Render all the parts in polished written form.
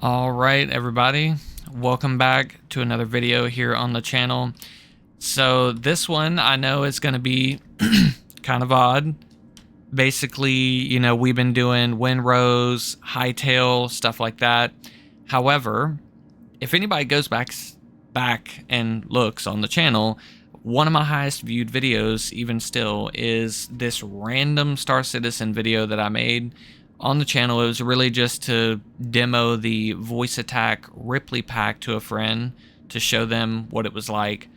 All right, everybody, welcome back to another video here on the channel. So this one I know is going to be kind of odd. Basically, we've been doing windrows, hightail, stuff like that. However, if anybody goes back and looks on the channel, one of my highest viewed videos, even still, is this random Star Citizen video that I made on the channel. It was really just to demo the voice attack Ripley pack to a friend to show them what it was like.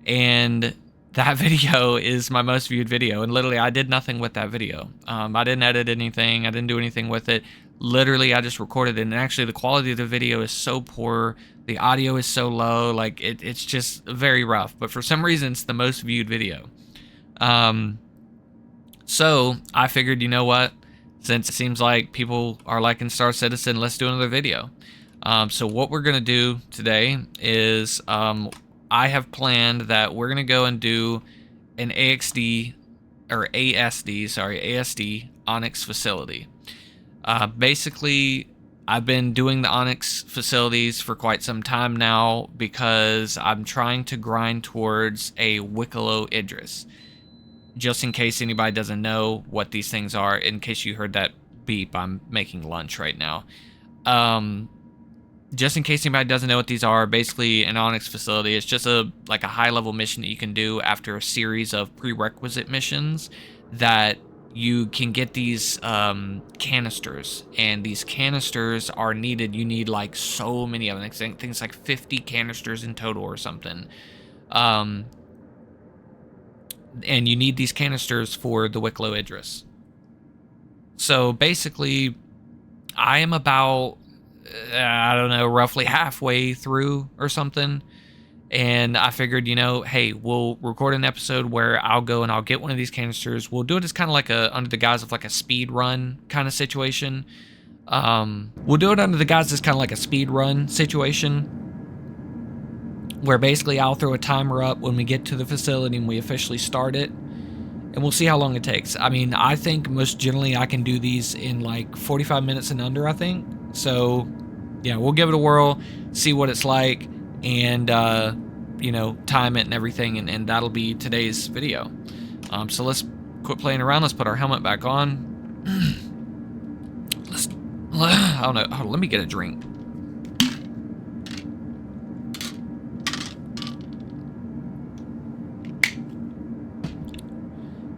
And that video is my most viewed video, and literally I did nothing with that video. I didn't edit anything, I didn't do anything with it. Literally I just recorded it, and actually the quality of the video is so poor, the audio is so low, like it's just very rough, but for some reason it's the most viewed video. So I figured, you know what, since it seems like people are liking Star Citizen, let's do another video. So what we're gonna do today is I have planned that we're gonna go and do an ASD Onyx facility. Basically, I've been doing the Onyx facilities for quite some time now because I'm trying to grind towards a Wicklow Idris. Just in case anybody doesn't know what these things are, in case you heard that beep, I'm making lunch right now. Just in case anybody doesn't know what these are, basically an Onyx facility is just a high-level mission that you can do after a series of prerequisite missions that you can get these canisters, and these canisters are needed. You need like so many of them. I think things like 50 canisters in total or something. And you need these canisters for the Wicklow Idris. So basically, I am about, I don't know, roughly halfway through or something. And I figured, hey, we'll record an episode where I'll go and I'll get one of these canisters. We'll do it as kind of like under the guise of like a speed run kind of situation. We'll do it under the guise as kind of like a speed run situation, where basically I'll throw a timer up when we get to the facility and we officially start it, and we'll see how long it takes. I mean, I think most generally I can do these in like 45 minutes and under, I think. So, yeah, we'll give it a whirl, see what it's like, and, time it and everything, and that'll be today's video. So let's quit playing around. Let's put our helmet back on. I don't know. Hold on, let me get a drink.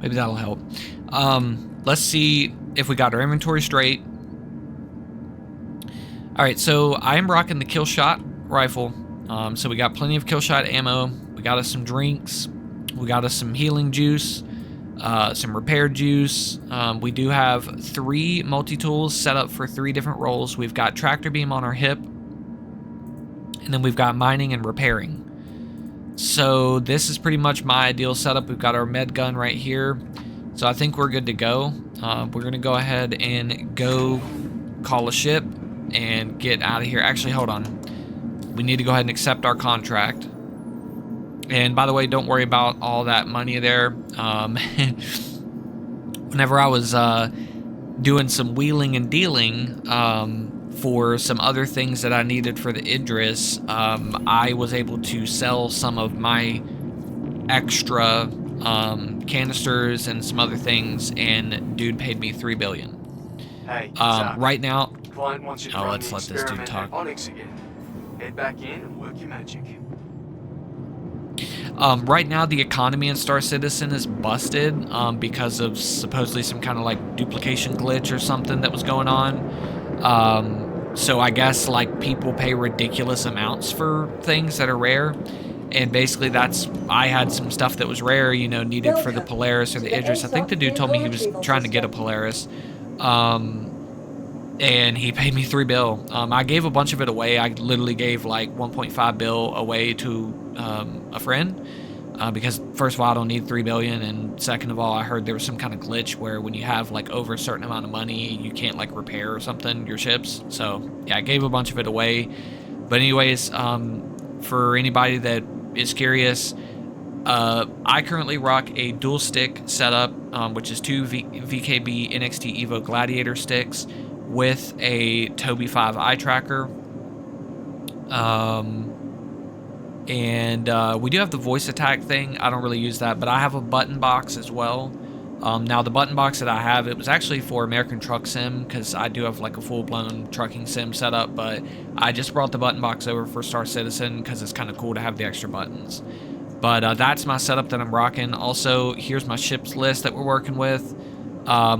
Maybe that'll help. Let's see if we got our inventory straight. All right, so I am rocking the kill shot rifle. So we got plenty of kill shot ammo. We got us some drinks. We got us some healing juice, some repair juice. We do have 3 multi-tools set up for 3 different roles. We've got tractor beam on our hip, and then we've got mining and repairing. So this is pretty much my ideal setup. We've got our med gun right here, so I think we're good to go. We're gonna go ahead and go call a ship and get out of here. Actually, hold on. We need to go ahead and accept our contract. And by the way, don't worry about all that money there. Whenever I was doing some wheeling and dealing for some other things that I needed for the Idris, I was able to sell some of my extra canisters and some other things, and dude paid me $3 billion. Hey, right now, client wants you to run let's the let this dude experiment talk. at Onyx again. Head back in and work your magic. Right now the economy in Star Citizen is busted because of supposedly some kind of like duplication glitch or something that was going on. So I guess like people pay ridiculous amounts for things that are rare, and basically I had some stuff that was rare, needed for the Polaris or the Idris. I think the dude told me he was trying to get a Polaris, and he paid me $3 billion. I gave a bunch of it away. I literally gave like 1.5 billion away to a friend, because first of all, I don't need $3 billion, and second of all, I heard there was some kind of glitch where when you have like over a certain amount of money, you can't like repair or something your ships. So yeah, I gave a bunch of it away. But anyways, for anybody that is curious, I currently rock a dual stick setup, which is 2 VKB NXT Evo Gladiator sticks with a Toby 5 eye tracker. And we do have the voice attack thing. I don't really use that, but I have a button box as well. Now the button box that I have, it was actually for American Truck Sim, because I do have like a full-blown trucking sim setup, but I just brought the button box over for Star Citizen because it's kind of cool to have the extra buttons. But that's my setup that I'm rocking. Also, here's my ships list that we're working with.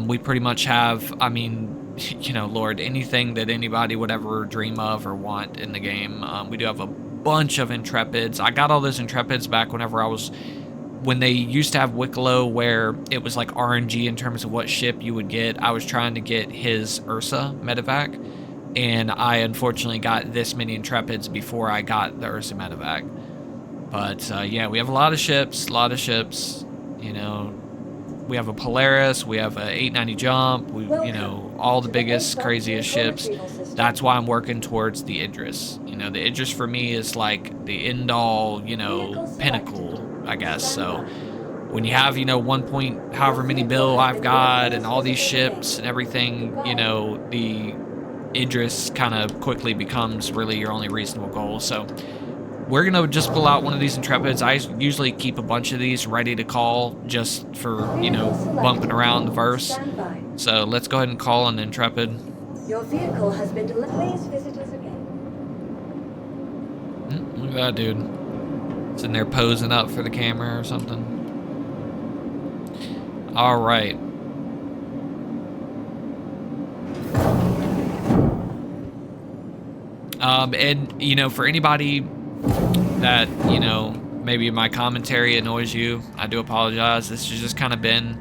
We pretty much have, I mean, you know, Lord, anything that anybody would ever dream of or want in the game. We do have a bunch of Intrepids. I got all those Intrepids back when they used to have Wicklow, where it was like RNG in terms of what ship you would get. I was trying to get his Ursa medevac, and I unfortunately got this many Intrepids before I got the Ursa medevac. But yeah, we have a lot of ships, you know. We have a Polaris, we have a 890 jump, you know, all the biggest, craziest ships. That's why I'm working towards the Idris. You know, the Idris for me is like the end all, you know, pinnacle, I guess. So when you have, you know, 1 point however many bill I've got and all these ships and everything, you know, the Idris kind of quickly becomes really your only reasonable goal. So we're gonna just pull out one of these Intrepids. I usually keep a bunch of these ready to call just for, you know, bumping around the verse. So let's go ahead and call an Intrepid. Your vehicle has been delivered. Please visit us again. Look at that dude. Sitting there posing up for the camera or something. All right. And, you know, for anybody that, you know, maybe my commentary annoys you, I do apologize. This has just kind of been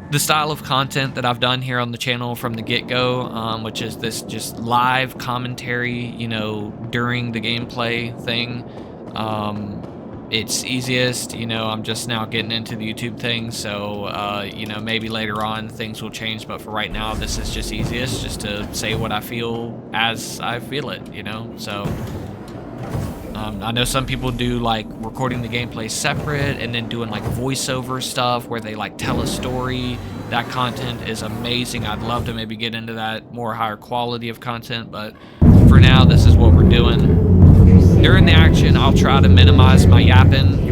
the style of content that I've done here on the channel from the get-go, which is this just live commentary, you know, during the gameplay thing. It's easiest, you know, I'm just now getting into the YouTube thing, so, you know, maybe later on things will change, but for right now, this is just easiest, just to say what I feel as I feel it, you know, so. I know some people do like recording the gameplay separate and then doing like voiceover stuff where they like tell a story. That content is amazing. I'd love to maybe get into that more higher quality of content, but for now, this is what we're doing. During the action, I'll try to minimize my yapping,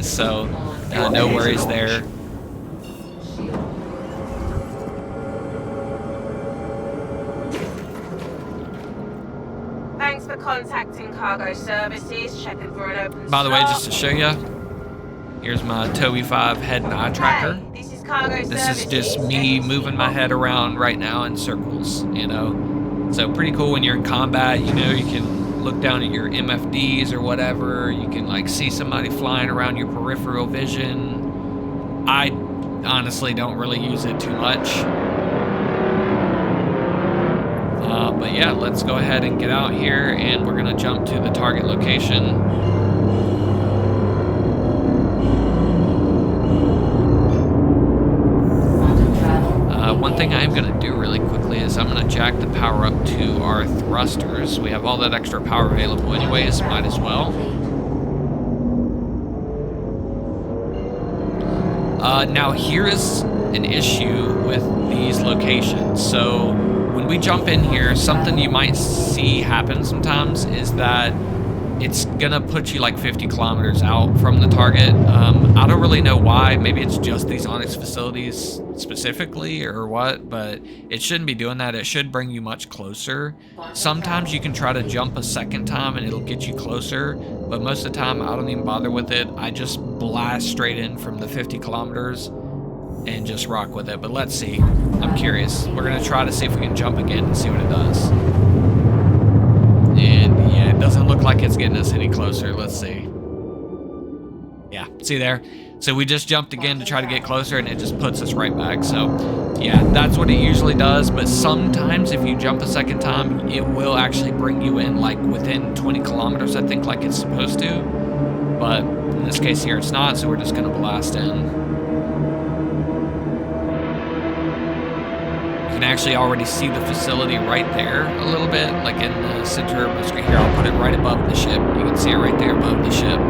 so no worries there. Thanks for contacting Cargo Services, checking for an open By the way, slot. just to show you, here's my Toby 5 head and eye tracker. Hey, this is Cargo This Services. is just me moving my head around right now in circles, you know. So pretty cool when you're in combat, you know, you can look down at your MFDs or whatever. You can like see somebody flying around your peripheral vision. I honestly don't really use it too much. But yeah, let's go ahead and get out here, and we're gonna jump to the target location. One thing I am gonna do really quickly is I'm gonna jack the power up to our thrusters. We have all that extra power available anyways, might as well. Now here is an issue with these locations. So when we jump in here, something you might see happen sometimes is that it's gonna put you like 50 kilometers out from the target. I don't really know why. Maybe it's just these Onyx facilities specifically or what, but it shouldn't be doing that. It should bring you much closer. Sometimes you can try to jump a second time and it'll get you closer, but most of the time I don't even bother with it. I just blast straight in from the 50 kilometers and just rock with it. But let's see. I'm curious. We're gonna try to see if we can jump again and see what it does. And yeah, it doesn't look like it's getting us any closer. Let's see. Yeah, see there? So we just jumped again to try to get closer, and it just puts us right back. So yeah, that's what it usually does. But sometimes if you jump a second time, it will actually bring you in like within 20 kilometers, I think, like it's supposed to. But in this case here, it's not, so we're just gonna blast in. You can actually already see the facility right there a little bit, like in the center of my screen here. I'll put it right above the ship. You can see it right there above the ship.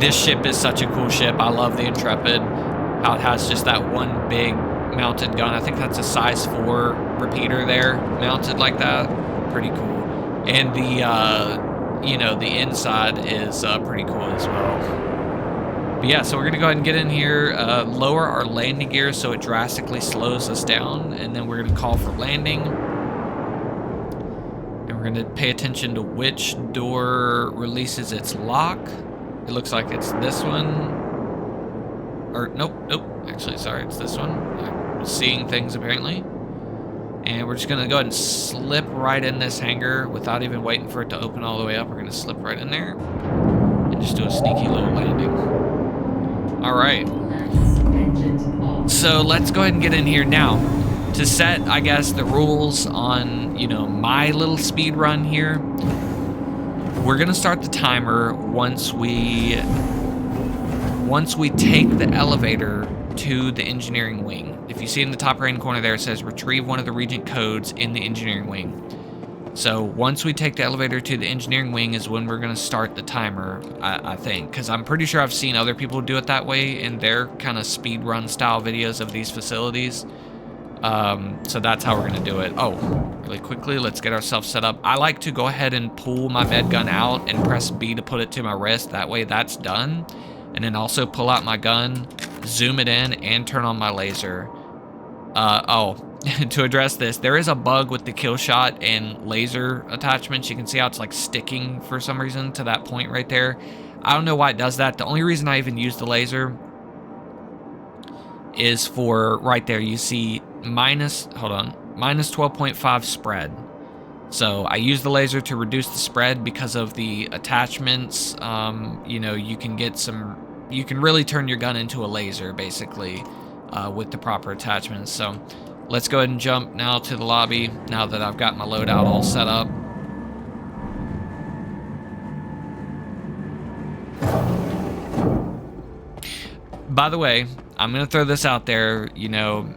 This ship is such a cool ship. I love the Intrepid. How it has just that one big mounted gun. I think that's a size 4 repeater there, mounted like that. Pretty cool. And the, you know, the inside is pretty cool as well. But yeah, so we're gonna go ahead and get in here, lower our landing gear so it drastically slows us down, and then we're gonna call for landing. And we're gonna pay attention to which door releases its lock. It looks like it's this one. Or, nope, actually, sorry, it's this one. I'm seeing things, apparently. And we're just gonna go ahead and slip right in this hangar without even waiting for it to open all the way up. We're gonna slip right in there and just do a sneaky little landing. All right. So let's go ahead and get in here now. To set, I guess, the rules on, you know, my little speed run here, we're gonna start the timer once we take the elevator to the engineering wing. If you see in the top right hand corner there, it says retrieve one of the Regent codes in the engineering wing. So once we take the elevator to the engineering wing is when we're going to start the timer, I think. Because I'm pretty sure I've seen other people do it that way in their kind of speed run style videos of these facilities. So that's how we're going to do it. Oh, really quickly, let's get ourselves set up. I like to go ahead and pull my med gun out and press B to put it to my wrist. That way that's done. And then also pull out my gun, zoom it in, and turn on my laser. To address this, there is a bug with the kill shot and laser attachments. You can see how it's like sticking for some reason to that point right there. I don't know why it does that. The only reason I even use the laser is for right there. You see minus 12.5 spread. So I use the laser to reduce the spread because of the attachments. You know, you can really turn your gun into a laser basically with the proper attachments. So let's go ahead and jump now to the lobby now that I've got my loadout all set up. By the way, I'm going to throw this out there, you know,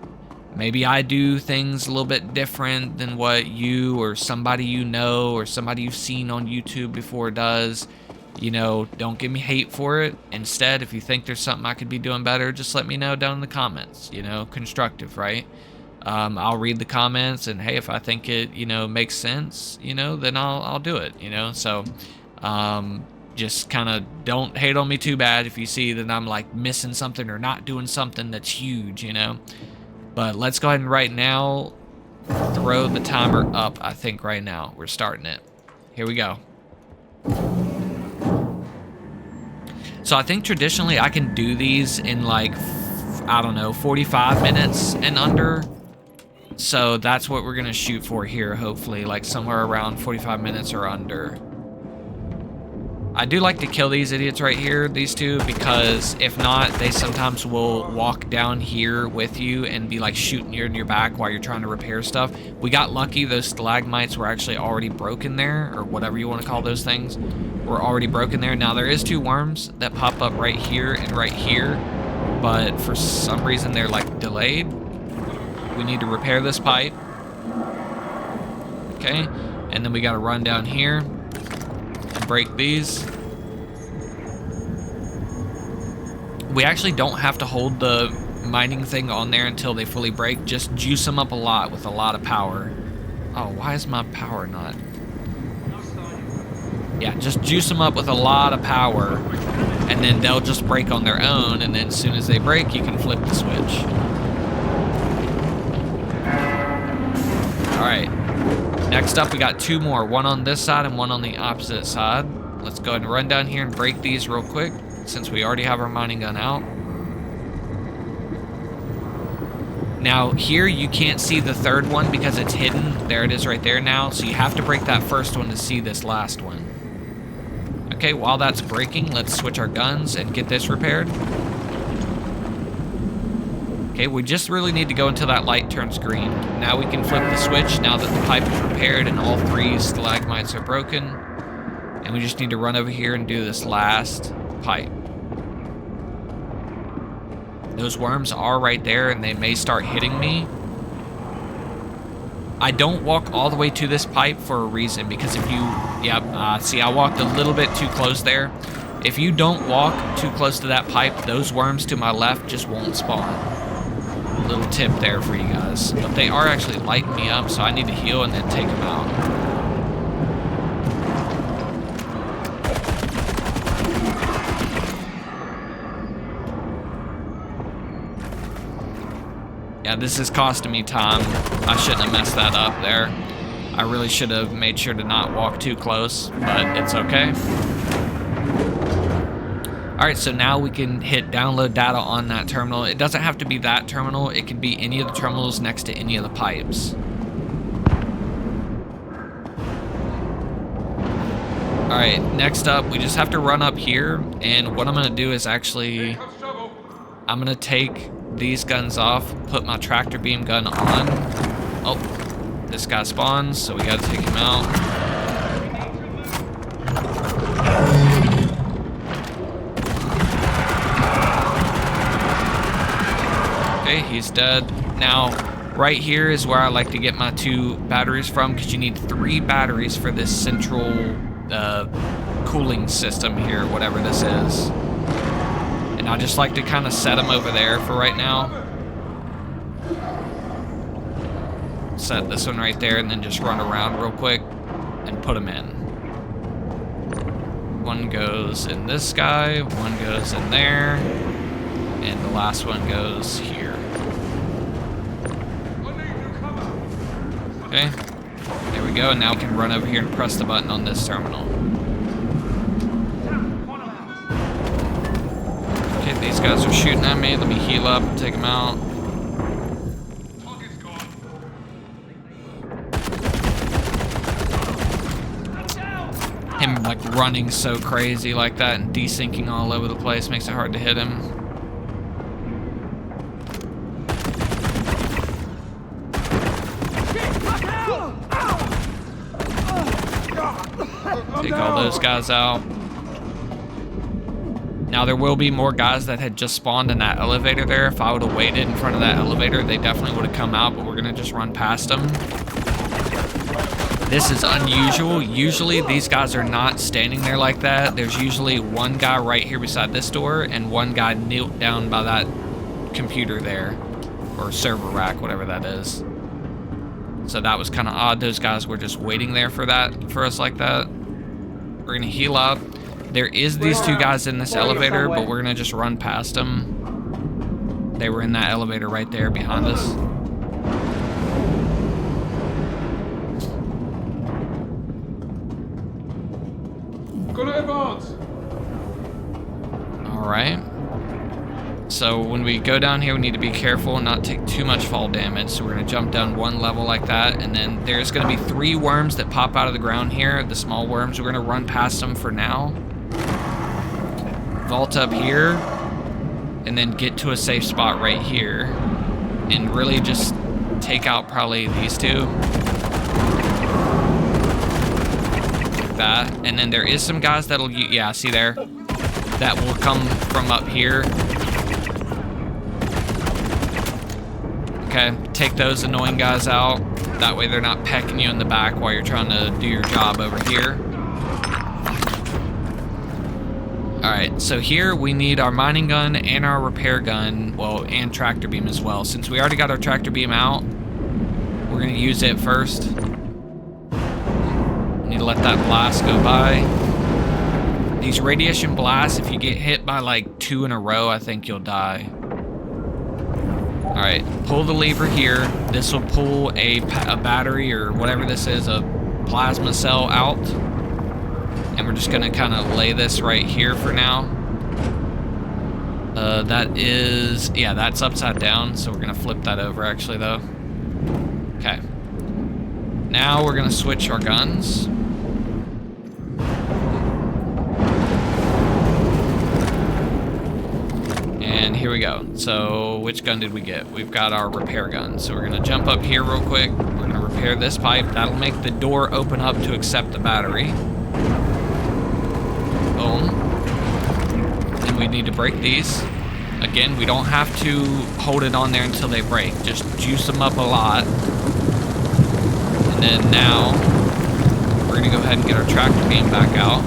maybe I do things a little bit different than what you or somebody you know or somebody you've seen on YouTube before does. You know, don't give me hate for it. Instead, if you think there's something I could be doing better, just let me know down in the comments. You know, constructive, right? I'll read the comments, and hey, if I think it, you know, makes sense, you know, then I'll do it, you know. So, just kind of don't hate on me too bad if you see that I'm like missing something or not doing something that's huge, you know. But let's go ahead and right now throw the timer up. I think right now we're starting it. Here we go. So I think traditionally I can do these in like, I don't know, 45 minutes and under. So that's what we're going to shoot for here, hopefully, like somewhere around 45 minutes or under. I do like to kill these idiots right here, these two, because if not, they sometimes will walk down here with you and be like shooting you in your back while you're trying to repair stuff. We got lucky, those stalagmites were actually already broken there, or whatever you want to call those things, were already broken there. Now there is 2 worms that pop up right here and right here, but for some reason they're like delayed. We need to repair this pipe. Okay, and then we got to run down here and break these. We actually don't have to hold the mining thing on there until they fully break. Just juice them up a lot with a lot of power. Oh, why is my power not? Yeah, just juice them up with a lot of power, and then they'll just break on their own, and then as soon as they break, you can flip the switch. Alright, next up we got 2 more, one on this side and one on the opposite side. Let's go ahead and run down here and break these real quick, since we already have our mining gun out. Now here you can't see the third one because it's hidden. There it is right there now, so you have to break that first one to see this last one. Okay, while that's breaking, let's switch our guns and get this repaired. Okay, we just really need to go until that light turns green. Now we can flip the switch now that the pipe is repaired and all 3 stalagmites are broken. And we just need to run over here and do this last pipe. Those worms are right there and they may start hitting me. I don't walk all the way to this pipe for a reason, because if you, see, I walked a little bit too close there. If you don't walk too close to that pipe, those worms to my left just won't spawn. Little tip there for you guys. But they are actually lighting me up, so I need to heal and then take them out. Yeah, this is costing me time. I shouldn't have messed that up there. I really should have made sure to not walk too close, but it's okay. Alright, so now we can hit download data on that terminal. It doesn't have to be that terminal. It can be any of the terminals next to any of the pipes. Alright, next up, we just have to run up here, and what I'm going to do is actually, I'm going to take these guns off, put my tractor beam gun on. Oh, this guy spawns, so we got to take him out. Okay, he's dead. Now, right here is where I like to get my 2 batteries from, because you need 3 batteries for this central cooling system here, whatever this is. And I just like to kind of set them over there for right now. Set this one right there and then just run around real quick and put them in. One goes in this guy, one goes in there, and the last one goes here. Okay, there we go, and now we can run over here and press the button on this terminal. Okay, these guys are shooting at me. Let me heal up and take them out. Him like running so crazy like that and desyncing all over the place makes it hard to hit him. Take all those guys out. Now there will be more guys that had just spawned in that elevator there. If I would have waited in front of that elevator, they definitely would have come out, but we're gonna just run past them. This is unusual. Usually these guys are not standing there like that. There's usually one guy right here beside this door and one guy knelt down by that computer there, or server rack, whatever that is. So that was kind of odd. Those guys were just waiting there for us like that. We're gonna heal up. There is these 2 guys in this elevator, but we're gonna just run past them. They were in that elevator right there behind us. Alright. So when we go down here, we need to be careful and not take too much fall damage. So we're gonna jump down 1 level like that, and then there's gonna be 3 worms that pop out of the ground here, the small worms. We're gonna run past them for now. Vault up here, and then get to a safe spot right here, and really just take out probably these 2. Like that. And then there is some guys that'll, yeah, see there? That will come from up here. Okay, take those annoying guys out. That way they're not pecking you in the back while you're trying to do your job over here. Alright, so here we need our mining gun and our repair gun, well, and tractor beam as well. Since we already got our tractor beam out, we're going to use it first. We need to let that blast go by. These radiation blasts, if you get hit by like 2 in a row, I think you'll die. Alright, pull the lever here. This will pull a battery or whatever this is, a plasma cell out. And we're just gonna kind of lay this right here for now. That is, yeah, that's upside down, so we're gonna flip that over actually though. Okay. Now we're gonna switch our guns. And here we go. So which gun did we get? We've got our repair gun. So we're gonna jump up here real quick. We're gonna repair this pipe. That'll make the door open up to accept the battery. Boom. And we need to break these. Again, we don't have to hold it on there until they break. Just juice them up a lot. And then now, we're gonna go ahead and get our tractor beam back out.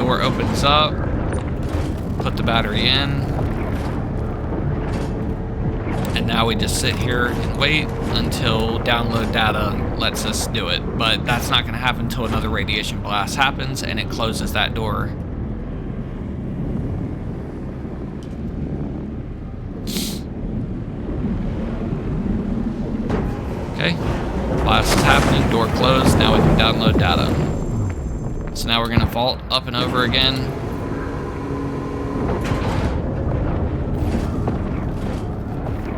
door opens up. Put the battery in. And now we just sit here and wait until download data lets us do it. But that's not going to happen until another radiation blast happens and it closes that door. Okay, blast is happening, door closed, now we can download data. So now we're going to vault up and over again.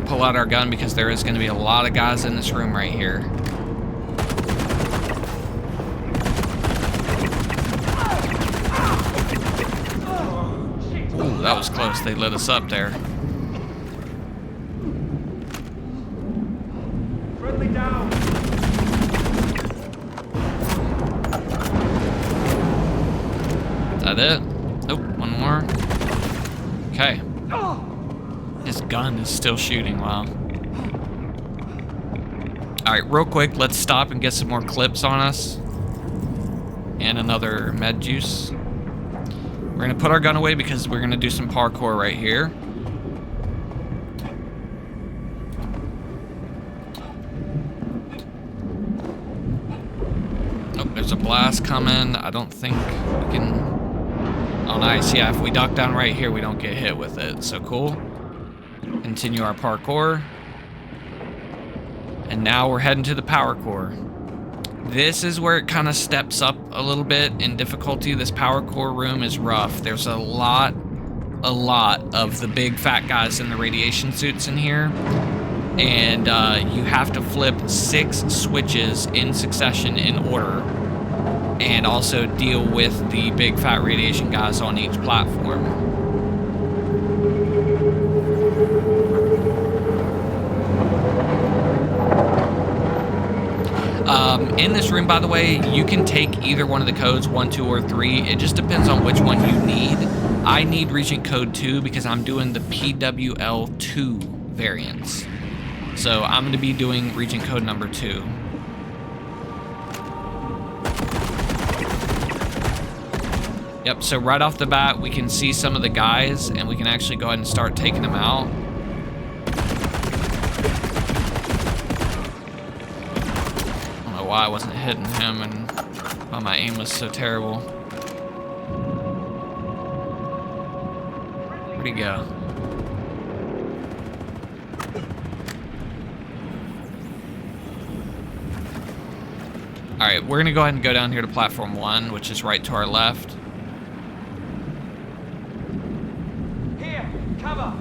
Pull out our gun because there is going to be a lot of guys in this room right here. Ooh, that was close. They lit us up there. Friendly down. Is that it? Nope, one more. Okay. His gun is still shooting, wow. Alright, real quick, let's stop and get some more clips on us. And another med juice. We're gonna put our gun away because we're gonna do some parkour right here. Oh, there's a blast coming. I don't think we can... Oh, nice. Yeah, if we duck down right here, we don't get hit with it. So cool. Continue our parkour. And now we're heading to the power core. This is where it kind of steps up a little bit in difficulty. This power core room is rough. There's a lot of the big fat guys in the radiation suits in here. And you have to flip 6 switches in succession in order. And also deal with the big fat radiation guys on each platform. In this room, by the way, you can take either one of the codes, 1, 2, or 3. It just depends on which one you need. I need region code 2 because I'm doing the PWL2 variants. So I'm going to be doing region code number 2. Yep, so right off the bat, we can see some of the guys, and we can actually go ahead and start taking them out. Why I wasn't hitting him and why my aim was so terrible. Where'd he go? Alright, we're gonna go ahead and go down here to platform 1, which is right to our left. Here, cover.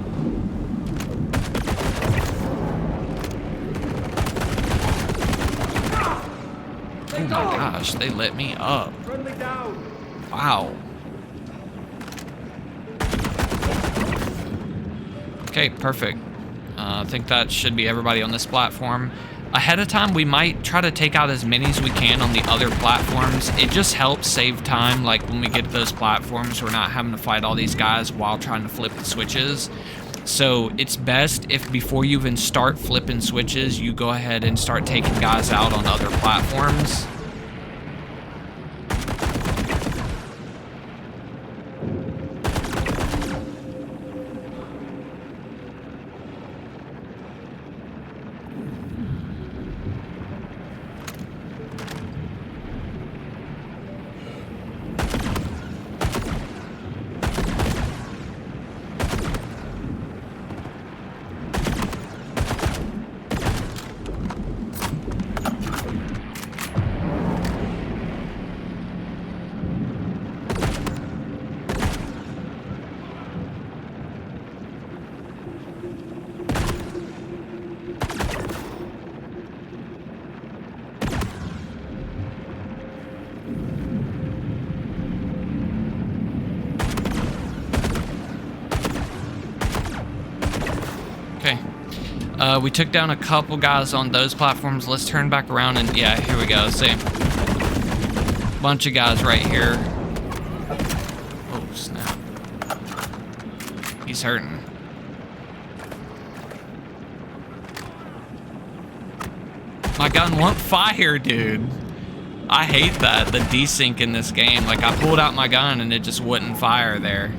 Oh my gosh, they lit me up. Friendly down. Wow. Okay, perfect. I think that should be everybody on this platform. Ahead of time, we might try to take out as many as we can on the other platforms. It just helps save time. Like when we get to those platforms, we're not having to fight all these guys while trying to flip the switches. So it's best if before you even start flipping switches, you go ahead and start taking guys out on other platforms. We took down a couple guys on those platforms. Let's turn back around and yeah, here we go. See, bunch of guys right here. Oh snap! He's hurting. My gun won't fire, dude. I hate that, the desync in this game. Like, I pulled out my gun and it just wouldn't fire there.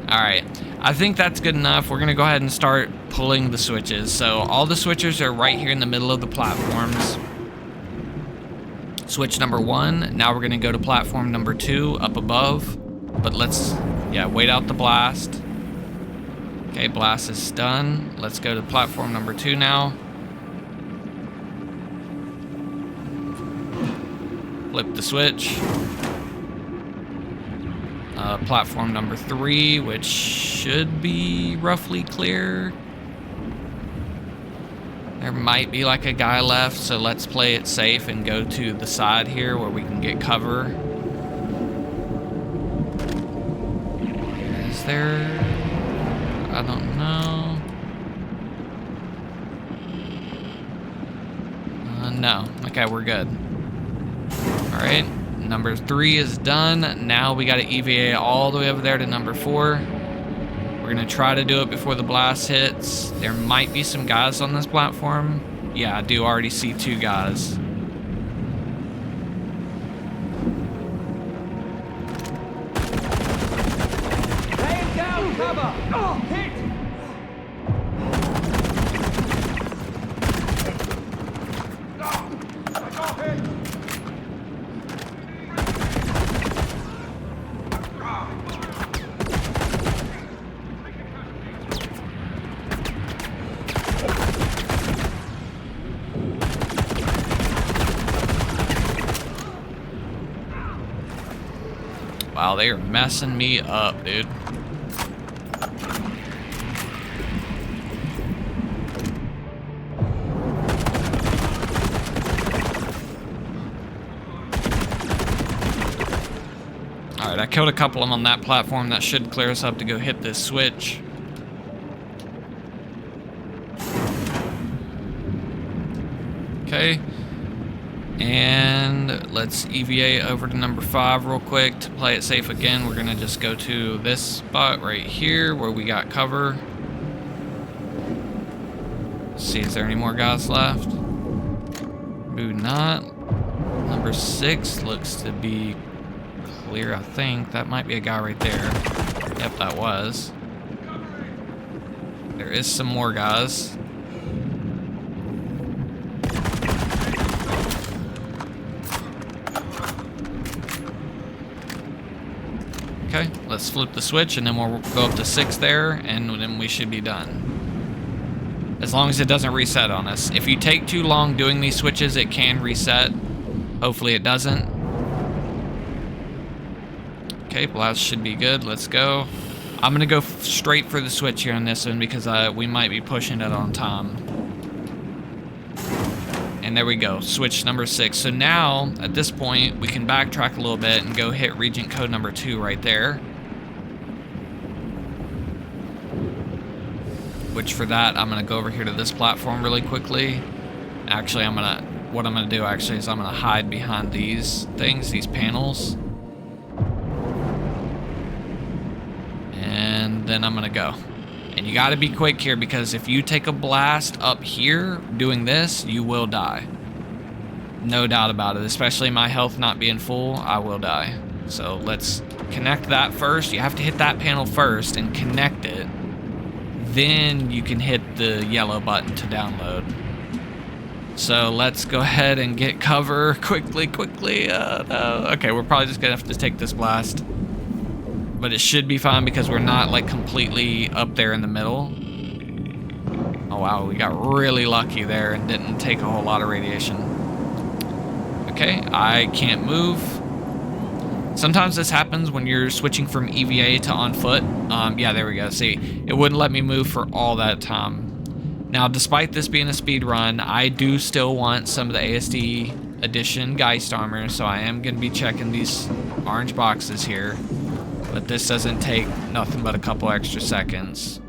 Alright, I think that's good enough. We're gonna go ahead and start pulling the switches. So all the switches are right here in the middle of the platforms. Switch number 1, now we're gonna go to platform number 2 up above. But let's, wait out the blast. Okay, blast is done. Let's go to platform number 2 now. Flip the switch. Platform number 3, which should be roughly clear. There might be like a guy left, so let's play it safe and go to the side here where we can get cover. Is there? I don't know. No. Okay, we're good. Alright, number 3 is done. Now we gotta EVA all the way over there to number 4. We're gonna try to do it before the blast hits. There might be some guys on this platform. Yeah, I do already see 2 guys. Lay him down, cover! Oh, hit! I got hit! Wow, they are messing me up, dude. Alright, I killed a couple of them on that platform. That should clear us up to go hit this switch. Okay. And let's EVA over to number 5 real quick to play it safe again. We're gonna just go to this spot right here where we got cover. Let's see, is there any more guys left? Do not. Number 6 looks to be clear, I think. That might be a guy right there. Yep, that was. There is some more guys. Okay, let's flip the switch and then we'll go up to 6 there and then we should be done. As long as it doesn't reset on us. If you take too long doing these switches, it can reset. Hopefully it doesn't. Okay, blast should be good. Let's go. I'm gonna go straight for the switch here on this one because we might be pushing it on time. And there we go, switch number 6. So now, at this point, we can backtrack a little bit and go hit Regent code number 2 right there. Which for that, I'm gonna go over here to this platform really quickly. Actually, what I'm gonna do actually is I'm gonna hide behind these things, these panels. And then I'm gonna go. And you gotta be quick here because if you take a blast up here doing this, you will die. No doubt about it, especially my health not being full, I will die. So let's connect that first. You have to hit that panel first and connect it. Then you can hit the yellow button to download. So let's go ahead and get cover quickly. No. Okay, we're probably just gonna have to take this blast. But it should be fine because we're not like completely up there in the middle. Oh wow, we got really lucky there and didn't take a whole lot of radiation. Okay, I can't move. Sometimes this happens when you're switching from EVA to on foot. Yeah, there we go. See, it wouldn't let me move for all that time. Now, despite this being a speed run, I do still want some of the ASD edition Geist armor, so I am going to be checking these orange boxes here. But this doesn't take nothing but a couple extra seconds.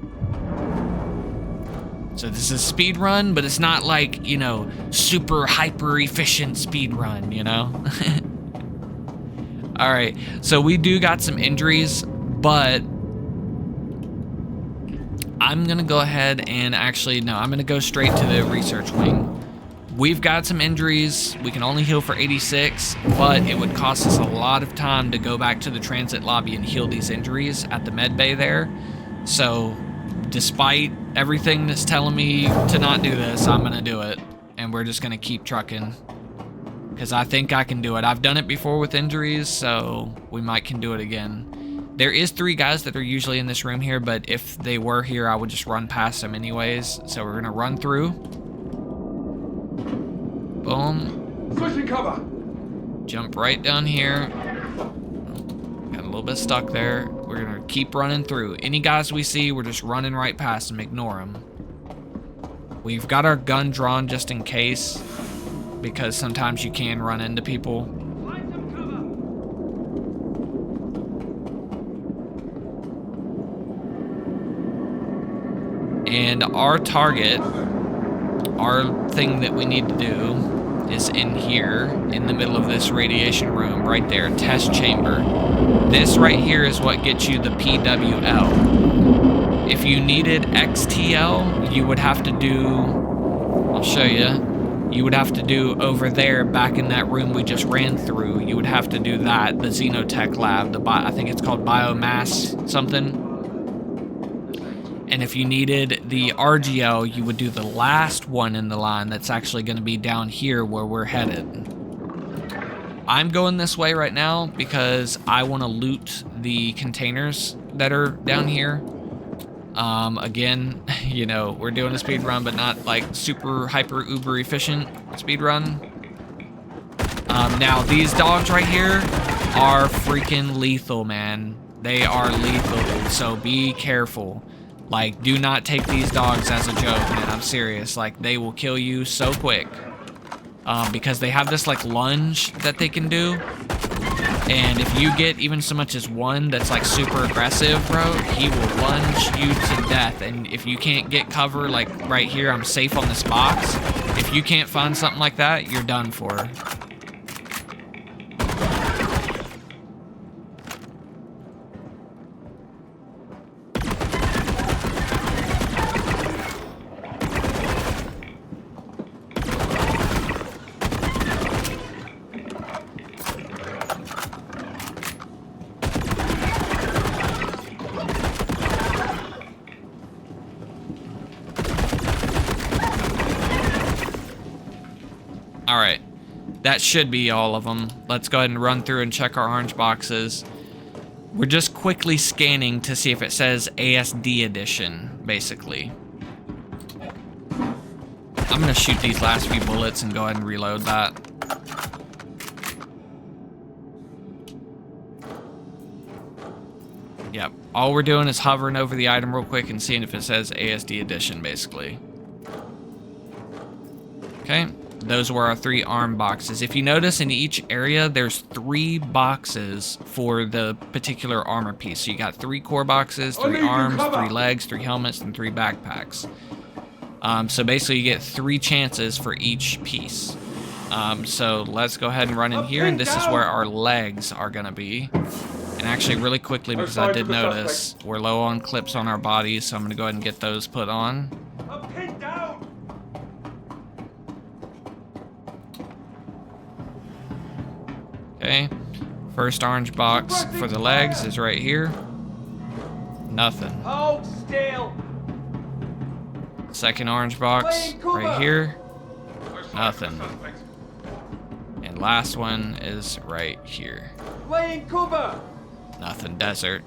So this is speed run, but it's not like, you know, super hyper efficient speed run, you know? All right, so we do got some injuries, but I'm gonna go ahead and actually, no, I'm gonna go straight to the research wing We've got some injuries. We can only heal for 86, but it would cost us a lot of time to go back to the transit lobby and heal these injuries at the med bay there. So, despite everything that's telling me to not do this, I'm gonna do it. And we're just gonna keep trucking. Because I think I can do it. I've done it before with injuries, so we can do it again. There is 3 guys that are usually in this room here, but if they were here, I would just run past them anyways. So we're gonna run through. Boom. Switching cover. Jump right down here. Got a little bit stuck there. We're gonna keep running through. Any guys we see, we're just running right past them, ignore them. We've got our gun drawn just in case, because sometimes you can run into people. Find some cover. And our target, our thing that we need to do is in here, in the middle of this radiation room, right there, test chamber. This right here is what gets you the PWL. If you needed XTL, you would have to do, I'll show you, you would have to do over there, back in that room we just ran through, you would have to do that, the Xenotech lab, I think it's called biomass something. And if you needed the RGL, you would do the last one in the line that's actually going to be down here where we're headed. I'm going this way right now because I want to loot the containers that are down here. Again, you know, we're doing a speed run, but not like super hyper uber efficient speed run. Now these dogs right here are freaking lethal, man. They are lethal, so be careful. Like, do not take these dogs as a joke, man. I'm serious. Like, they will kill you so quick. Because they have this, like, lunge that they can do. And if you get even so much as one that's, like, super aggressive, bro, he will lunge you to death. And if you can't get cover, like, right here, I'm safe on this box. If you can't find something like that, you're done for. Alright, that should be all of them. Let's go ahead and run through and check our orange boxes. We're just quickly scanning to see if it says ASD edition, basically. I'm gonna shoot these last few bullets and go ahead and reload that. Yep, all we're doing is hovering over the item real quick and seeing if it says ASD edition, basically. Okay. Those were our 3 arm boxes. If you notice, in each area, there's 3 boxes for the particular armor piece. So you got 3 core boxes, 3 arms, 3 legs, 3 helmets, and 3 backpacks. So basically, you get 3 chances for each piece. So let's go ahead and run in here, and this is where our legs are going to be. And actually, really quickly, because I did notice, we're low on clips on our bodies, so I'm going to go ahead and get those put on. Okay, first orange box for the legs is right here. Nothing. Hold still. Second orange box right here. Nothing. And last one is right here. Laying cover. Nothing. Desert.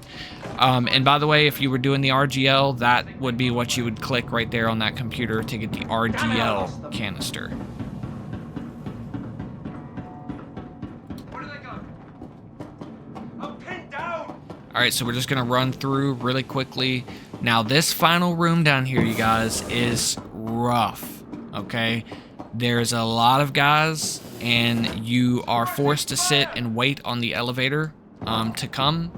And by the way, if you were doing the RGL, that would be what you would click right there on that computer to get the RGL canister. Alright, so we're just going to run through really quickly. Now, this final room down here, you guys, is rough, okay? There's a lot of guys, and you are forced to sit and wait on the elevator to come,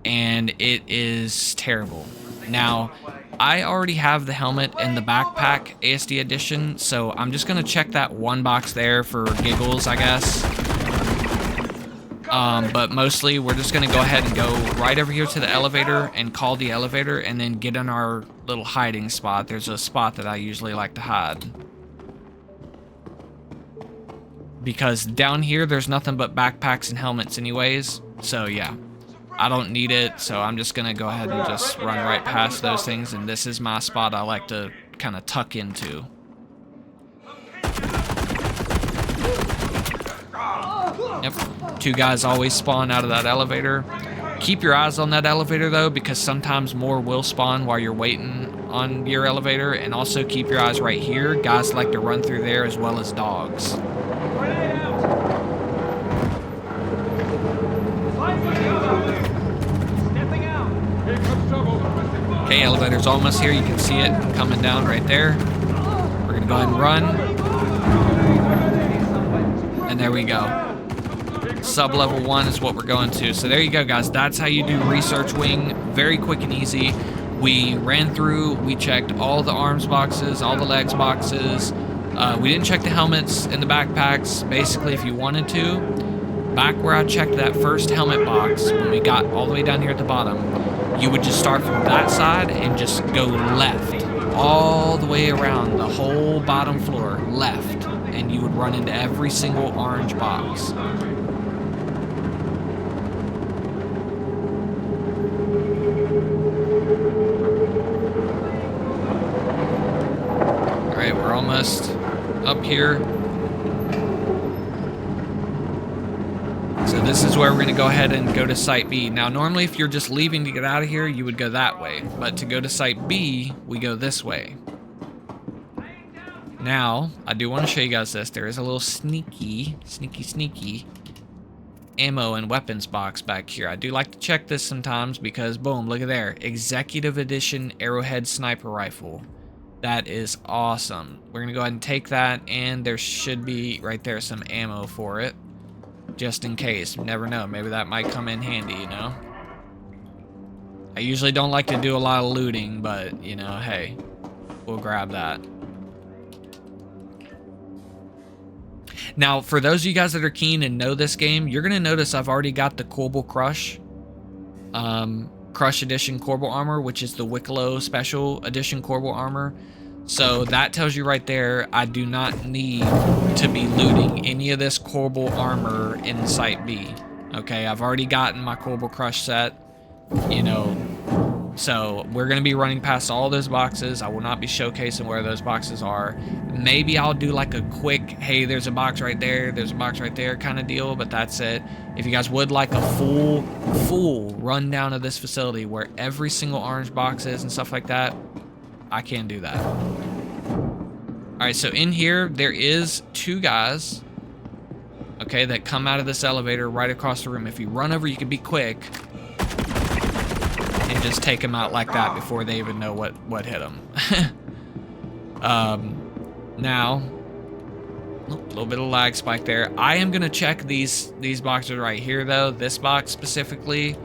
and it is terrible. Now, I already have the helmet and the backpack ASD edition, so I'm just going to check that one box there for giggles, I guess. But mostly we're just going to go ahead and go right over here to the elevator and call the elevator and then get in our little hiding spot. There's a spot that I usually like to hide. because down here there's nothing but backpacks and helmets anyways. So yeah, I don't need it, so I'm just gonna go ahead and just run right past those things, and this is my spot I like to kind of tuck into. Yep, 2 guys always spawn out of that elevator. Keep your eyes on that elevator though, because sometimes more will spawn while you're waiting on your elevator, and also keep your eyes right here. Guys like to run through there as well as dogs. Grenade out! Find some cover! Stepping out! Here comes trouble! Okay, elevator's almost here. You can see it coming down right there. We're gonna go ahead and run. And there we go. Sub-level 1 is what we're going to. So there you go, guys. That's how you do Research Wing. Very quick and easy. We ran through, we checked all the arms boxes, all the legs boxes. We didn't check the helmets and the backpacks. Basically, if you wanted to, back where I checked that first helmet box, when we got all the way down here at the bottom, you would just start from that side and just go left. All the way around the whole bottom floor, left. And you would run into every single orange box. Alright, we're almost up here. So this is where we're going to go ahead and go to Site B. Now, normally if you're just leaving to get out of here, you would go that way. But to go to Site B, we go this way. Now, I do want to show you guys this. There is a little sneaky ammo and weapons box back here. I do like to check this sometimes because, boom, look at there. Executive Edition Arrowhead Sniper Rifle. That is awesome. We're going to go ahead and take that, and there should be right there some ammo for it. Just in case. You never know. Maybe that might come in handy, you know? I usually don't like to do a lot of looting, but, you know, hey, we'll grab that. Now, for those of you guys that are keen and know this game, you're going to notice I've already got the Corbel Crush. Crush Edition Corbel Armor, which is the Wicklow Special Edition Corbel Armor. So that tells you right there, I do not need to be looting any of this Corbel Armor in Site B. Okay, I've already gotten my Corbel Crush set, you know. So we're going to be running past all those boxes. I will not be showcasing where those boxes are. Maybe I'll do like a quick, hey, there's a box right there, there's a box right there kind of deal, but that's it. If you guys would like a full rundown of this facility where every single orange box is and stuff like that, I can do that. Alright, so in here, there is 2 guys, okay, that come out of this elevator right across the room. If you run over, you can be quick and just take them out like that before they even know what hit them. Now, a little bit of lag spike there. I am gonna check these boxes right here though. This box specifically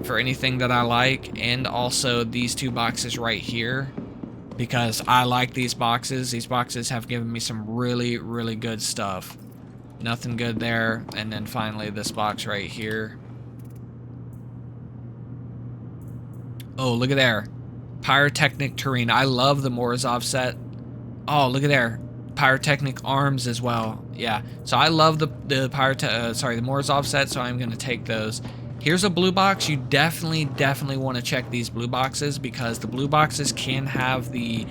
for anything that I like, and also these 2 boxes right here because I like these boxes. These boxes have given me some really, really good stuff. Nothing good there. And then finally this box right here. Oh, look at there. Pyrotechnic Terrain. I love the Morozov set. Oh, look at there. Pyrotechnic arms as well. Yeah. So I love the Morozov set, so I'm going to take those. Here's a blue box. You definitely want to check these blue boxes because the blue boxes can have the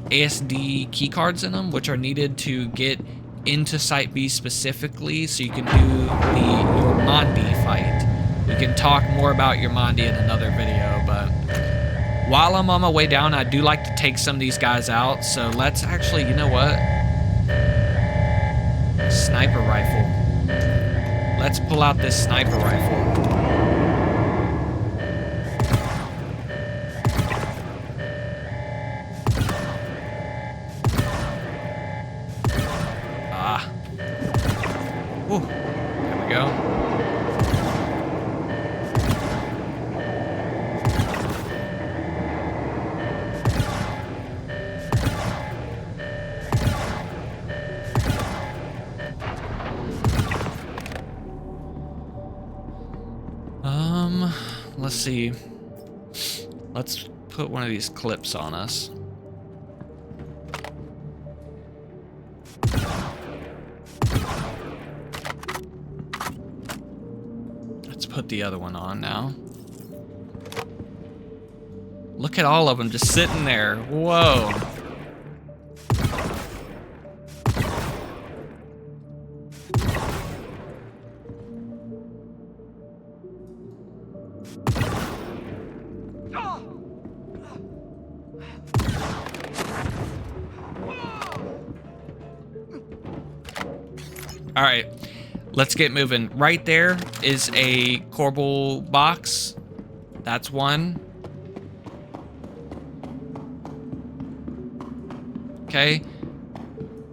ASD key cards in them, which are needed to get into Site B specifically, so you can do your Mondi fight. We can talk more about your Mondi in another video, but while I'm on my way down, I do like to take some of these guys out. So let's actually, you know what? Sniper rifle. Let's pull out this sniper rifle. Whew. There we go. Let's see. Let's put one of these clips on us. the other one on now. Look at all of them just sitting there. Whoa. All right, let's get moving. Right there is a Corbel box. That's one. Okay.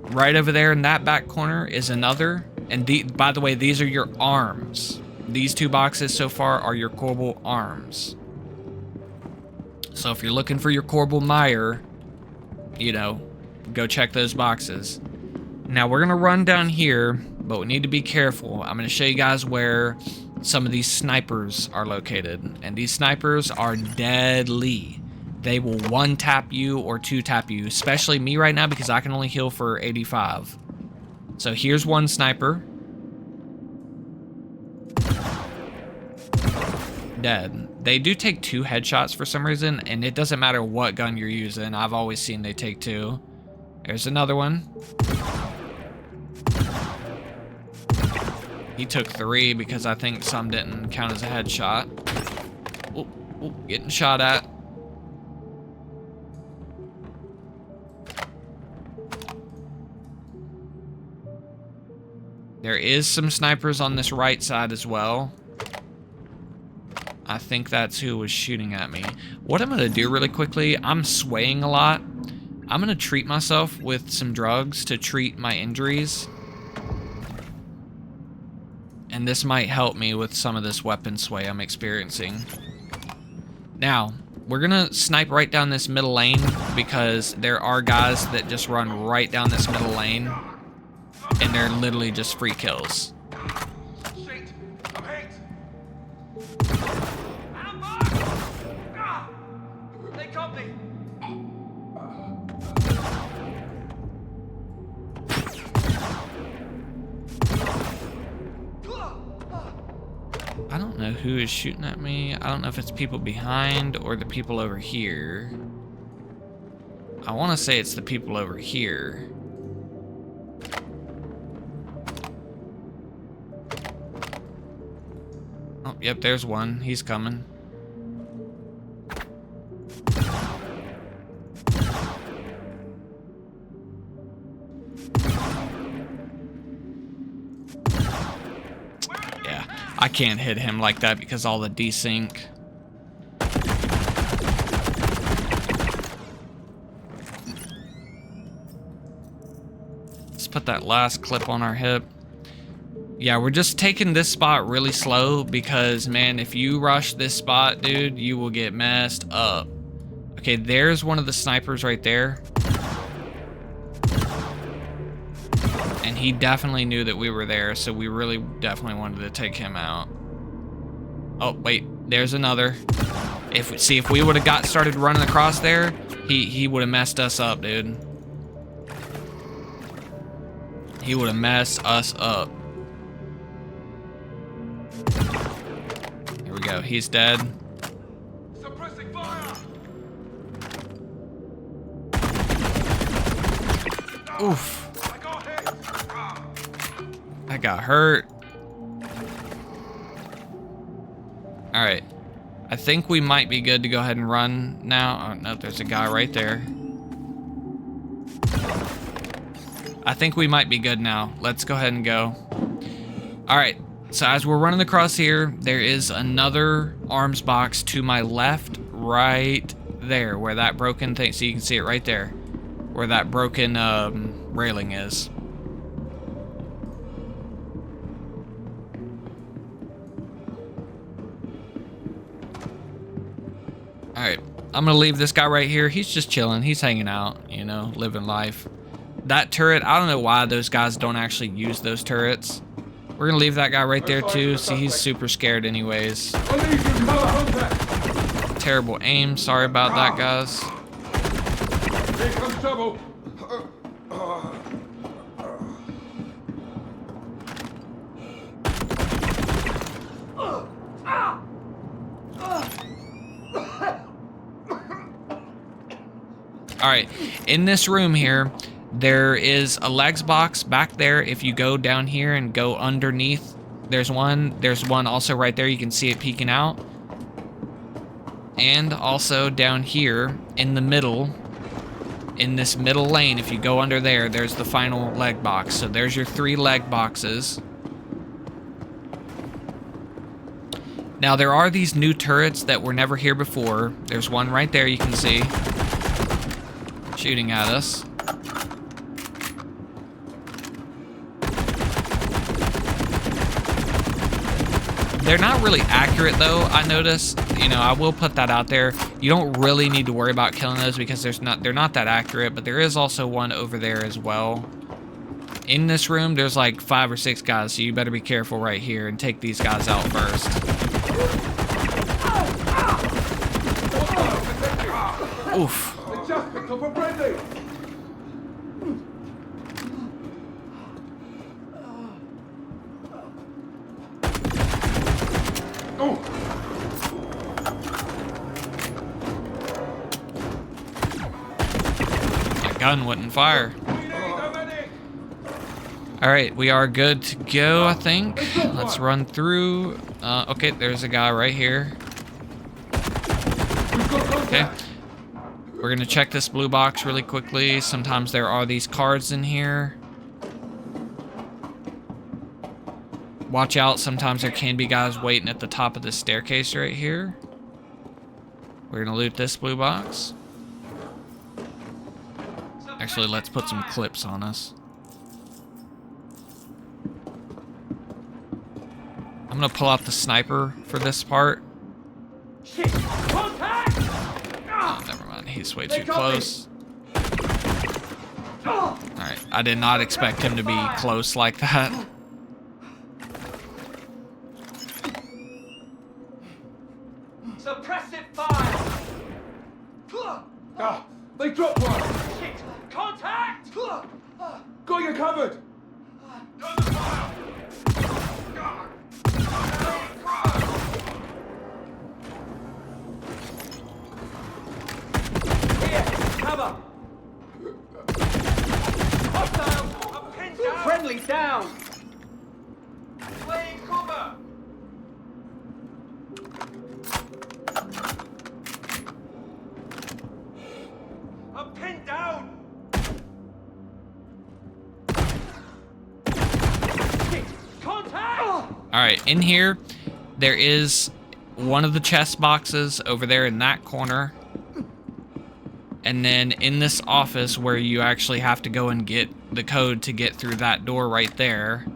Right over there in that back corner is another. And by the way, these are your arms. These two boxes so far are your Corbel arms. So if you're looking for your Corbel Meyer, you know, go check those boxes. Now we're gonna run down here, but we need to be careful. I'm gonna show you guys where some of these snipers are located. And these snipers are deadly. They will one tap you or two tap you, especially me right now because I can only heal for 85. So here's one sniper. Dead. They do take 2 headshots for some reason, and it doesn't matter what gun you're using. I've always seen they take 2. There's another one. He took 3 because I think some didn't count as a headshot. Ooh, getting shot at. There is some snipers on this right side as well. I think that's who was shooting at me. What I'm gonna do really quickly, I'm swaying a lot. I'm gonna treat myself with some drugs to treat my injuries. And this might help me with some of this weapon sway I'm experiencing. Now, we're gonna snipe right down this middle lane because there are guys that just run right down this middle lane and they're literally just free kills. Shit! I'm hit! They got me! I don't know who is shooting at me. I don't know if it's people behind or the people over here. I want to say it's the people over here. Oh, yep, there's one. He's coming. Yeah, I can't hit him like that because all the desync. Let's put that last clip on our hip. Yeah, we're just taking this spot really slow because, man, if you rush this spot, dude, you will get messed up. Okay, there's one of the snipers right there. And he definitely knew that we were there, so we really definitely wanted to take him out. Oh, wait, there's another. If we would have got started running across there, he would have messed us up, dude. He would have messed us up. Here we go. He's dead. Suppressing fire! Oof. I got hit! I got hurt. Alright. I think we might be good to go ahead and run now. Oh, no, there's a guy right there. I think we might be good now. Let's go ahead and go. Alright. So as we're running across here, there is another arms box to my left, right there, where that broken thing, so you can see it right there, where that broken railing is. Alright, I'm gonna leave this guy right here. He's just chilling, he's hanging out, you know, living life. That turret, I don't know why those guys don't actually use those turrets. We're gonna leave that guy right there too. See, he's super scared anyways. Terrible aim. Sorry about that, guys. Here comes trouble! All right, in this room here, there is a legs box back there. If you go down here and go underneath, there's one also right there. You can see it peeking out. And also down here in the middle, in this middle lane, if you go under there, there's the final leg box. So there's your 3 leg boxes. Now there are these new turrets that were never here before. There's one right there you can see shooting at us. They're not really accurate though, I noticed. You know, I will put that out there. You don't really need to worry about killing those because they're not that accurate, but there is also one over there as well. In this room, there's like 5 or 6 guys, so you better be careful right here and take these guys out first. Oof. My gun wouldn't fire. Alright, we are good to go, I think. Let's run through. Okay, there's a guy right here. Okay. We're gonna check this blue box really quickly. Sometimes there are these cards in here. Watch out, sometimes there can be guys waiting at the top of the staircase right here. We're gonna loot this blue box. Actually, let's put some clips on us. I'm gonna pull out the sniper for this part. Oh, never mind, he's way too close. Alright, I did not expect him to be close like that. Suppressive fire! Ah, they dropped one! Shit! Contact! Got you covered! Under fire! Here! Cover! Hostile! I'm pinned down! Friendly down! Laying cover! I'm pinned down! Shit! Contact! Alright, in here, there is one of the chest boxes over there in that corner. And then in this office where you actually have to go and get the code to get through that door right there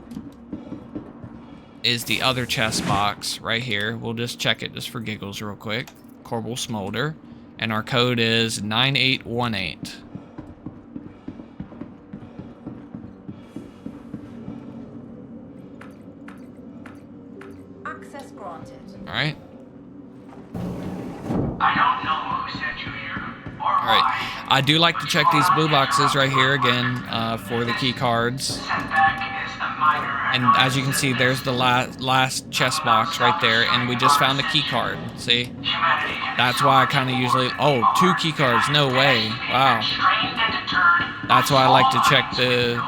is the other chest box right here. We'll just check it just for giggles real quick. Corbel Smolder. And our code is 9818. Access granted. Alright. I don't know who sent you here or Alright. I do like to check these blue boxes right here again for the key cards. And as you can see, there's the last chest box right there, and we just found the key card. See? That's why I kind of usually... Oh, 2 key cards. No way. Wow. That's why I like to check the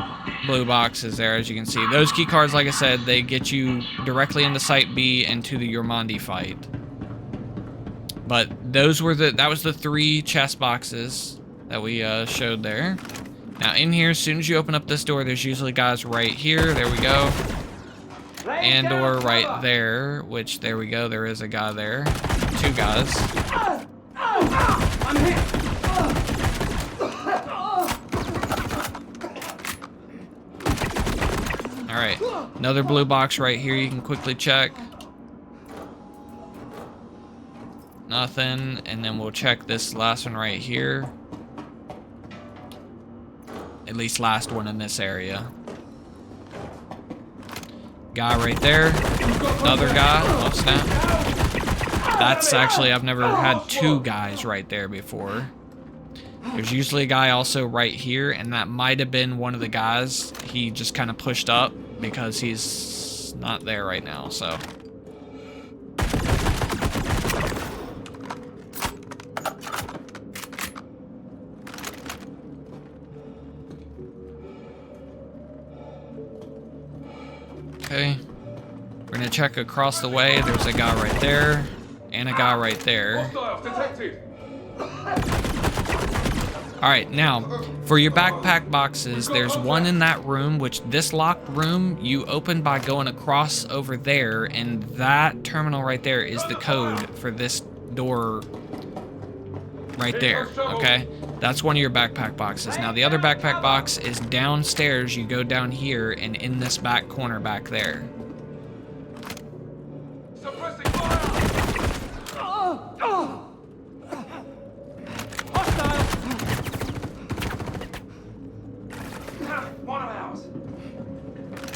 blue boxes there, as you can see. Those key cards, like I said, they get you directly into Site B and to the Yormandi fight. But those were that was the 3 chest boxes that we showed there. Now in here, as soon as you open up this door, there's usually guys right here. There we go. And or right there, which there we go. There is a guy there. 2 guys. I'm hit! Alright. Another blue box right here you can quickly check. Nothing. And then we'll check this last one right here. At least last one in this area. Guy right there. Another guy. Oh, snap. That's actually, I've never had 2 guys right there before. There's usually a guy also right here, and that might have been one of the guys. He just kind of pushed up because he's not there right now, so. Okay. We're gonna check across the way. There's a guy right there. And a guy right there. Hostiles detected. Alright, now, for your backpack boxes, there's one in that room, which this locked room you open by going across over there, and that terminal right there is the code for this door right there, okay? That's one of your backpack boxes. Now, the other backpack box is downstairs. You go down here and in this back corner back there. Suppressing fire. Hostile! One of ours.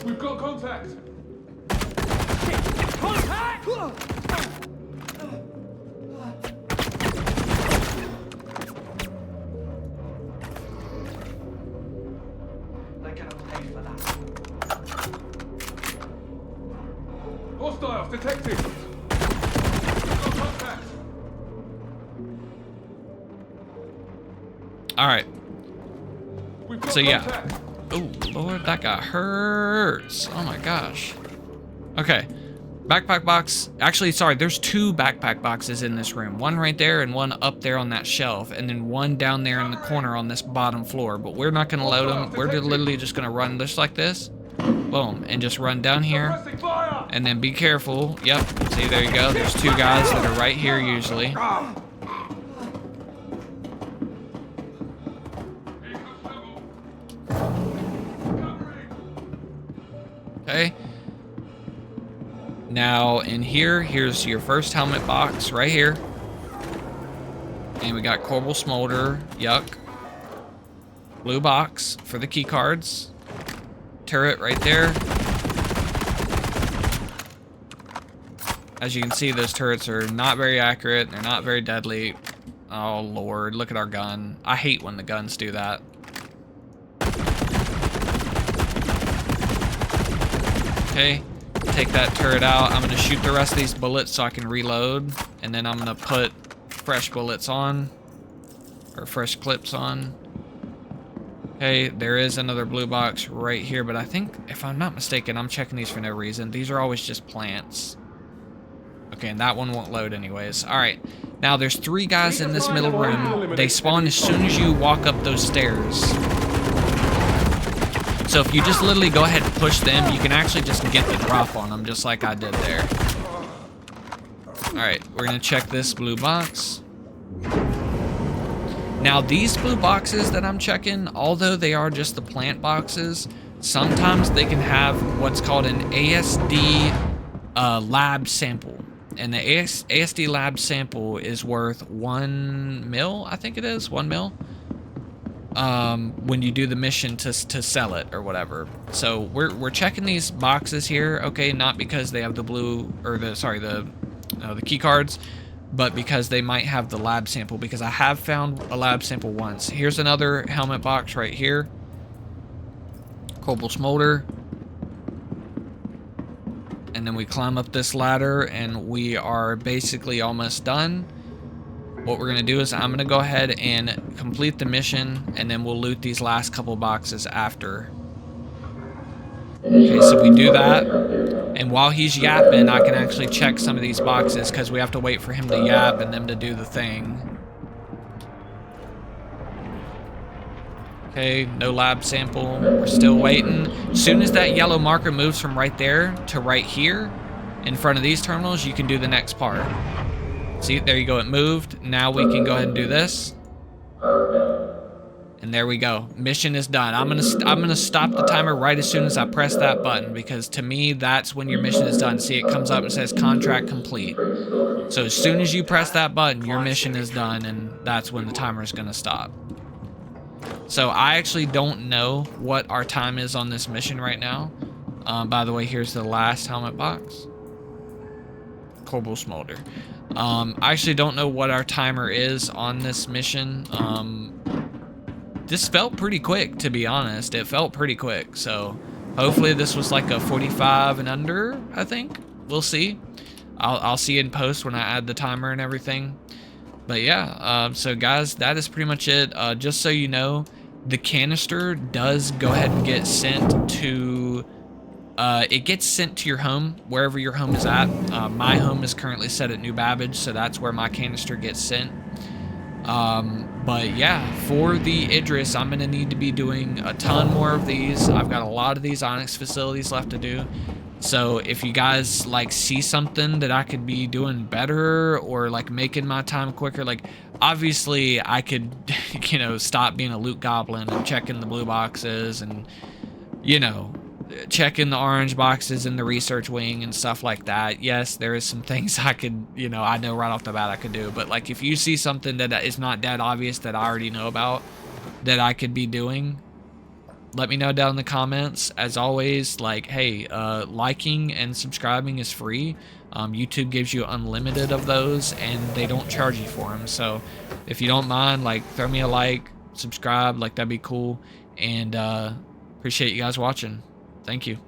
We've got contact. Contact! They're gonna pay for that. Hostiles detected. We've got contact. Alright, We've got so yeah. contact. Oh, Lord, that guy hurts. Oh my gosh. Okay. Backpack box. Actually, sorry, there's two backpack boxes in this room. One right there and one up there on that shelf. And then one down there in the corner on this bottom floor. But we're not going to load them. We're literally just going to run just like this. Boom. And just run down here. Suppressing fire. And then be careful. Yep. See, there you go. There's two guys that are right here usually. Okay. Now in here, here's your first helmet box right here. And we got Corbel Smolder, yuck. Blue box for the key cards. Turret right there. As you can see, those turrets are not very accurate. They're not very deadly. Oh Lord, look at our gun. I hate when the guns do that. Okay, take that turret out. I'm gonna shoot the rest of these bullets so I can reload, and then I'm gonna put fresh bullets on, or fresh clips on. Okay, there is another blue box right here, but I think, if I'm not mistaken, I'm checking these for no reason. These are always just plants. Okay, and that one won't load anyways. Alright, now there's three guys in this middle room. They spawn as soon as you walk up those stairs. So if you just literally go ahead and push them, you can actually just get the drop on them, just like I did there. Alright, we're going to check this blue box. Now, these blue boxes that I'm checking, although they are just the plant boxes, sometimes they can have what's called an ASD lab sample. And the ASD lab sample is worth 1 mil, I think it is, 1 mil. When you do the mission to sell it or whatever. So we're checking these boxes here, okay, not because they have the blue or the key cards, but because they might have the lab sample, because I have found a lab sample once. Here's another helmet box right here. Corbel Smolder. And then we climb up this ladder and we are basically almost done. What we're going to do is I'm going to go ahead and complete the mission, and then we'll loot these last couple boxes after. Okay, so we do that, and while he's yapping, I can actually check some of these boxes because we have to wait for him to yap and them to do the thing. Okay, no lab sample. We're still waiting. As soon as that yellow marker moves from right there to right here in front of these terminals, you can do the next part. See, there you go, it moved. Now we can go ahead and do this. And there we go. Mission is done. I'm gonna stop the timer right as soon as I press that button, because to me, that's when your mission is done. See, it comes up and says contract complete. So as soon as you press that button, your mission is done, and that's when the timer is gonna stop. So I actually don't know what our time is on this mission right now. By the way, here's the last helmet box. Corbel Smolder. I actually don't know what our timer is on this mission. This felt pretty quick, to be honest. It felt pretty quick, so hopefully this was like a 45 and under, I think. We'll see. I'll see in post when I add the timer and everything. But yeah, so guys, that is pretty much it. Just so you know, the canister does go ahead and get sent to it gets sent to your home, wherever your home is at. My home is currently set at New Babbage, so that's where my canister gets sent. But yeah, for the Idris, I'm going to need to be doing a ton more of these. I've got a lot of these Onyx facilities left to do. So if you guys like see something that I could be doing better or like making my time quicker, like obviously I could, you know, stop being a loot goblin and checking the blue boxes and, you know, checking the orange boxes in the research wing and stuff like that. Yes, there is some things I could, you know, I know right off the bat I could do. But like if you see something that is not that obvious that I already know about that I could be doing, let me know down in the comments. As always, like, hey, liking and subscribing is free. YouTube gives you unlimited of those and they don't charge you for them. So if you don't mind, like, throw me a like, subscribe, like that'd be cool. And appreciate you guys watching. Thank you.